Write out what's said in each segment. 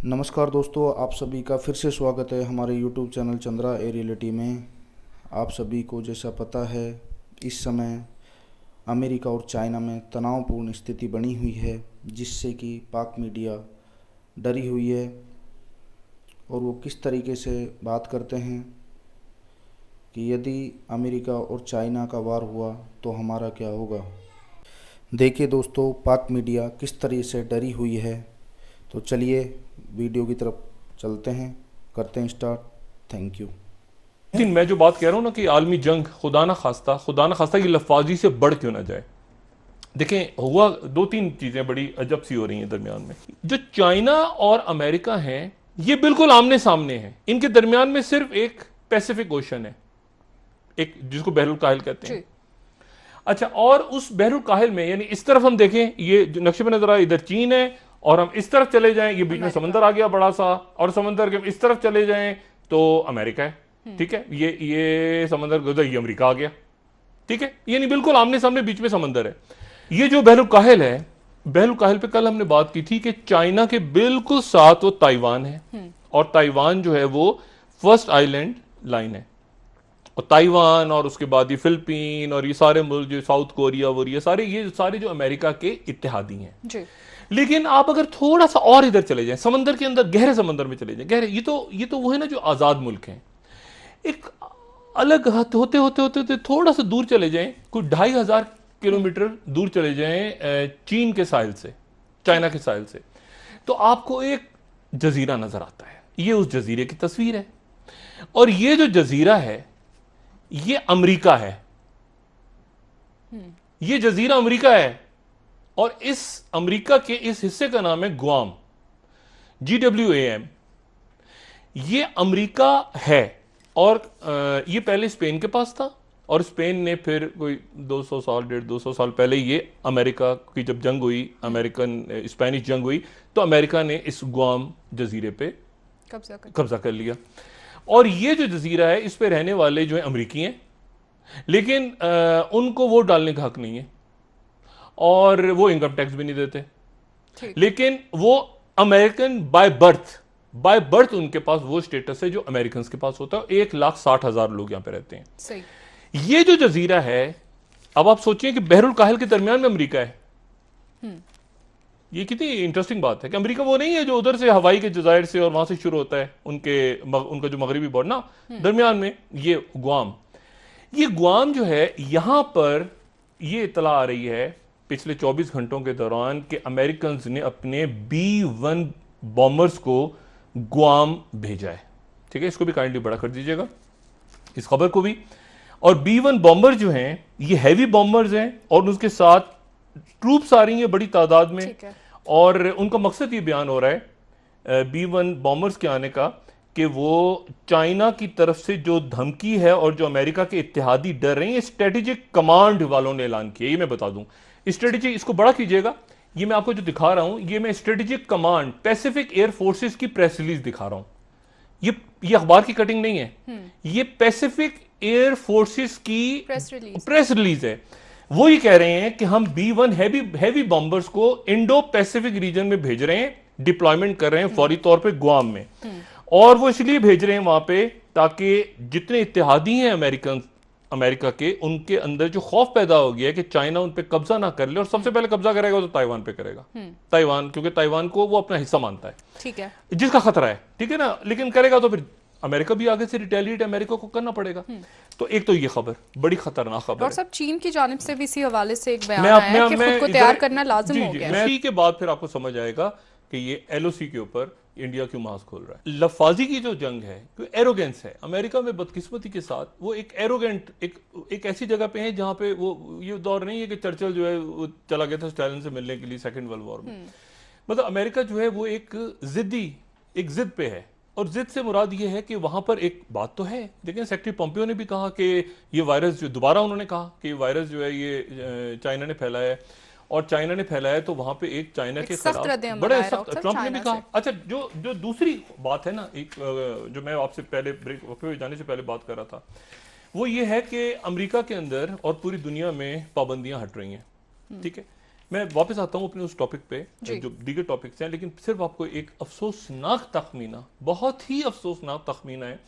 नमस्कार दोस्तों, आप सभी का फिर से स्वागत है हमारे YouTube channel Chandra a reality में। आप सभी को जैसा पता है, इस समय अमेरिका और चाइना में तनावपूर्ण स्थिति बनी हुई है, जिससे कि पाक मीडिया डरी हुई है और वो किस तरीके से बात करते हैं कि यदि अमेरिका और चाइना का वार हुआ तो हमारा क्या होगा। देखिए दोस्तों, पाक मीडिया किस तरह से डरी हुई है। तो चलिए वीडियो की तरफ चलते हैं, करते हैं स्टार्ट। Thank you. लेकिन मैं जो बात कह रहा हूं ना कि आलमी जंग खुदा ना खास्ता की लफाजी से बढ़ क्यों ना जाए। देखें, हुआ दो तीन चीजें बड़ी अजब सी हो रही हैं दरमियान में। जो चाइना और अमेरिका हैं, ये बिल्कुल आमने सामने हैं। इनके दरमियान में सिर्फ एक पैसिफिक ओशन है, एक जिसको बहरुल काहिल कहते हैं। अच्छा, और उस बहरुल काहिल में यानी इस तरफ हम देखें, ये जो नक्शे में नजर आ, इधर चीन है, और हम इस तरफ चले जाएं, ये बीच में समंदर आ गया बड़ा सा, और समंदर के इस तरफ चले जाएं तो अमेरिका है। ठीक है, ये समंदर गुजर, ये अमेरिका आ गया। ठीक है, यानी बिल्कुल आमने सामने बीच में समंदर है। ये जो बहरुल काहिल है, बहरुल काहिल पे कल हमने बात की थी कि चाइना के बिल्कुल साथ वो ताइवान है, और ताइवान जो है वो फर्स्ट आइलैंड लाइन है। और ताइवान और उसके बाद ये फिलिपीन और ये सारे मुल्क जो साउथ कोरिया वो ये सारे जो अमेरिका के इत्तेहादी हैं जी। लेकिन आप अगर थोड़ा सा और इधर चले जाएं, समंदर के अंदर, गहरे समंदर में चले जाएं, गहरे, ये तो वो है ना जो आजाद मुल्क हैं। एक अलग हाथ होते होते होते होते थोड़ा सा दूर चले जाएं, कोई 2500 किलोमीटर दूर चले जाएं चीन के साहिल से, चाइना के साहिल से, तो आपको एक जजीरा नजर आता है। ये उस जजीरे की तस्वीर है, और ये जो जजीरा है ये अमेरिका है। ये जजीरा अमेरिका है, और इस अमेरिका के इस हिस्से का नाम है गुआम, GWAM। ये अमेरिका है, और ये पहले स्पेन के पास था, और स्पेन ने फिर कोई 200 साल 150 साल पहले ये अमेरिका की जब जंग हुई, अमेरिकन स्पेनिश जंग हुई, तो अमेरिका ने इस गुआम जजीरे पे कब्जा कर लिया। और ये जो जजीरा है, इस पे रहने वाले जो है अमरीकी हैं, लेकिन उनको वोट डालने का हक नहीं है, और वो इनकम टैक्स भी नहीं देते, लेकिन वो अमेरिकन बाय बर्थ उनके पास वो स्टेटस है जो अमेरिकन के पास होता है। 1,60,000 लोग यहां पे रहते हैं। सही। ये जो जजीरा है, अब आप सोचिए कि बहरुल काहिल के दरमियान में अमेरिका है। ये कितनी इंटरेस्टिंग बात है कि अमेरिका वो नहीं है जो उधर से हवाई के जजायर से और वहां से शुरू होता है, उनका जो मगरबी बॉर्डर ना, दरमियान में ये गुआम जो है, यहां पर ये इतला आ रही है पिछले 24 घंटों के दौरान कि अमेरिकन ने अपने B-1 बॉम्बर्स को गुआम भेजा है। ठीक है, इसको भी काइंडली बड़ा कर दीजिएगा, इस खबर को भी। और B-1 बॉम्बर जो हैं, ये हैवी बॉम्बर्स हैं, और उसके साथ ट्रूप्स आ रही हैं बड़ी तादाद में, और उनका मकसद ये बयान हो रहा है B-1 बॉम्बर्स के आने का कि वो चाइना की तरफ से जो धमकी है और जो अमेरिका के इत्तेहादी डर रहे हैं, स्ट्रेटेजिक कमांड वालों ने ऐलान किया। ये मैं बता दूं, स्ट्रेटेजी, इसको बड़ा कीजिएगा, ये मैं आपको जो दिखा रहा हूं, ये मैं strategic command Pacific air forces की प्रेस रिलीज दिखा रहा हूं। ये अखबार की कटिंग नहीं है, ये पैसिफिक एयर फोर्सेस की प्रेस रिलीज है। वो ये कह रहे हैं कि हम B-1 हैवी बॉम्बर्स को इंडो पैसिफिक रीजन में भेज रहे हैं, डिप्लॉयमेंट कर रहे हैं फौरी तौर पे गुआम में। और वो इसलिए भेज रहे हैं वहां पे ताकि जितने इत्तेहादी हैं अमेरिका के, उनके अंदर जो खौफ पैदा हो गया है कि चाइना उन पे कब्जा ना कर ले, और सबसे पहले कब्जा करेगा तो ताइवान पे करेगा। ताइवान, क्योंकि ताइवान को वो अपना हिस्सा मानता है, ठीक है, जिसका खतरा है, ठीक है ना, लेकिन करेगा तो फिर अमेरिका भी आगे से रिटेलिएट अमेरिका को करना पड़ेगा। तो एक तो ये खबर बड़ी खतरनाक खबर है। सब चीन की जानिब से भी इसी हवाले से एक बयान आया है कि खुद को तैयार करना लाजिम हो गया है। इसी के बाद फिर आपको समझ आएगा कि ये LOC के ऊपर इंडिया क्यों मास्क खोल रहा है। लफाजी की जो जंग है, एरोगेंस है। अमेरिका में बदकिस्मती के साथ वो एक एरोगेंट, एक ऐसी जगह पे है जहां पे वो, ये दौर नहीं है कि चर्चिल जो है वो चला गया था स्टालिन से मिलने के लिए सेकंड वर्ल्ड वॉर में। मतलब अमेरिका जो है वो एक जिद पे है, और जिद से मुराद ये है कि वहां पर एक बात तो है, लेकिन सेक्रेटरी पोम्पियो ने भी कहा कि ये वायरस जो दोबारा उन्होंने कहा कि वायरस जो है ये चाइना ने फैलाया है, और चाइना ने फैलाया तो वहां पे एक चाइना के खिलाफ बड़े सख्त, ट्रंप ने भी कहा। अच्छा, जो दूसरी बात है ना, एक जो मैं आपसे पहले ब्रेक वक्फे जाने से पहले बात कर रहा था, वो ये है कि अमेरिका के अंदर और पूरी दुनिया में पाबंदियां हट रही हैं। ठीक है, मैं वापस आता हूं अपने उस टॉपिक पे जी। जो दीगर टॉपिक्स हैं, लेकिन सिर्फ आपको एक अफसोसनाक तखमीना, बहुत ही अफसोसनाक तखमीना है,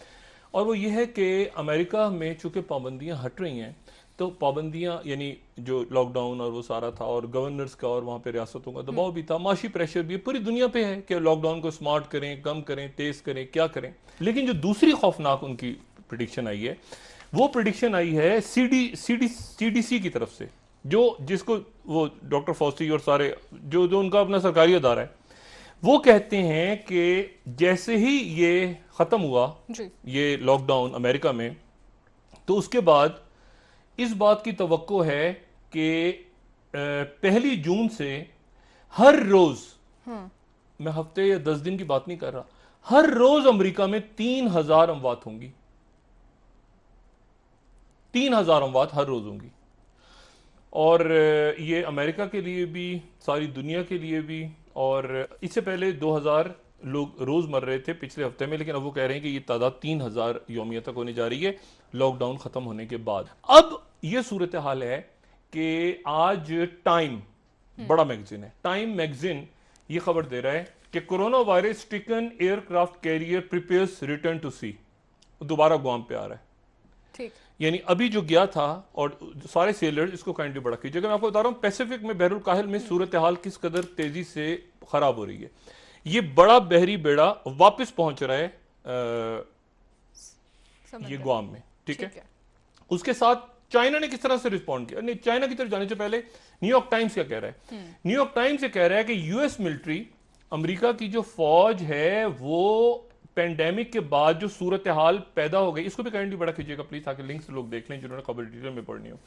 और वो ये है कि अमेरिका में चूंकि पाबंदियां हट रही हैं, तो पाबंदियां यानी जो लॉकडाउन और वो सारा था, और गवर्नर्स का और वहाँ पे रियासतों का दबाव भी था, माशी प्रेशर भी पूरी दुनिया पे है कि लॉकडाउन को स्मार्ट करें, कम करें, तेज करें, क्या करें। लेकिन जो दूसरी खौफनाक उनकी प्रिडिक्शन आई है, वो प्रिडिक्शन आई है सीडीसी की तरफ से, जो जिसको वो डॉक्टर फॉस्टी और सारे जो जो उनका अपना सरकारी अदारा है, वो कहते हैं कि जैसे ही ये खत्म हुआ जी। ये लॉकडाउन अमेरिका में, तो उसके बाद इस बात की तवक्को है कि 1 जून से हर रोज, मैं हफ्ते या 10 दिन की बात नहीं कर रहा, हर रोज अमेरिका में 3000 अमवात होंगी, 3000 अमवात हर रोज होंगी। और ये अमेरिका के लिए भी, सारी दुनिया के लिए भी, और इससे पहले 2000 लोग रोज मर रहे थे पिछले हफ्ते में, लेकिन अब वो कह रहे हैं कि ये तादाद 3000 यौमिया तक होने जा रही है लॉकडाउन खत्म होने के बाद। अब ये सूरत हाल है कि आज टाइम, बड़ा मैगजीन है, टाइम मैगजीन ये खबर दे रहा है कि coronavirus stricken aircraft carrier prepares return to sea, दोबारा गुआम पे आ रहा है। ठीक। यानी अभी जो गया था, और सारे सेलर्स, इसको काइंडली बड़ा कीजिएगा, मैं आपको बता रहा हूं पैसिफिक में बहरुल काहिल में सूरत हाल किस कदर तेजी से खराब हो रही है। ये बड़ा बहरी बेड़ा वापस पहुंच रहा है ये गुआम में, ठीक है। उसके साथ चाइना ने किस तरह से रिस्पॉन्ड किया? नहीं, चाइना की तरफ जाने से पहले न्यूयॉर्क टाइम्स क्या कह रहा है? न्यूयॉर्क टाइम्स ये कह रहा है कि यूएस मिलिट्री, अमेरिका की जो फौज है, वो पेंडेमिक के बाद जो सूरत हाल पैदा हो गई, इसको भी काइंडली बड़ा कीजिएगा प्लीज, ताकि लिंक्स लोग देख लें जिन्होंने खबर डिटेल में पढ़नी हो।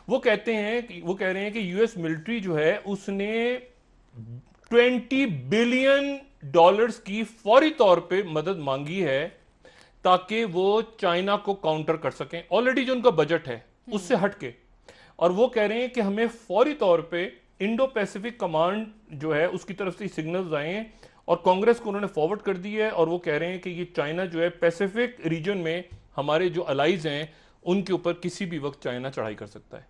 वो कहते हैं कि, वो कह रहे हैं कि यूएस मिलिट्री जो है उसने $20 बिलियन की फौरी तौर पे मदद मांगी है ताकि वो चाइना को काउंटर कर सकें, ऑलरेडी जो उनका बजट है उससे हटके। और वो कह रहे हैं कि हमें फौरी तौर पे इंडो पैसिफिक कमांड जो है उसकी तरफ से सिग्नल्स आए हैं, और कांग्रेस को उन्होंने फॉरवर्ड कर दी है, और वो कह रहे हैं कि ये चाइना जो है पैसिफिक रीजन में हमारे जो अलाइज हैं उनके ऊपर किसी भी वक्त चाइना चढ़ाई कर सकता है।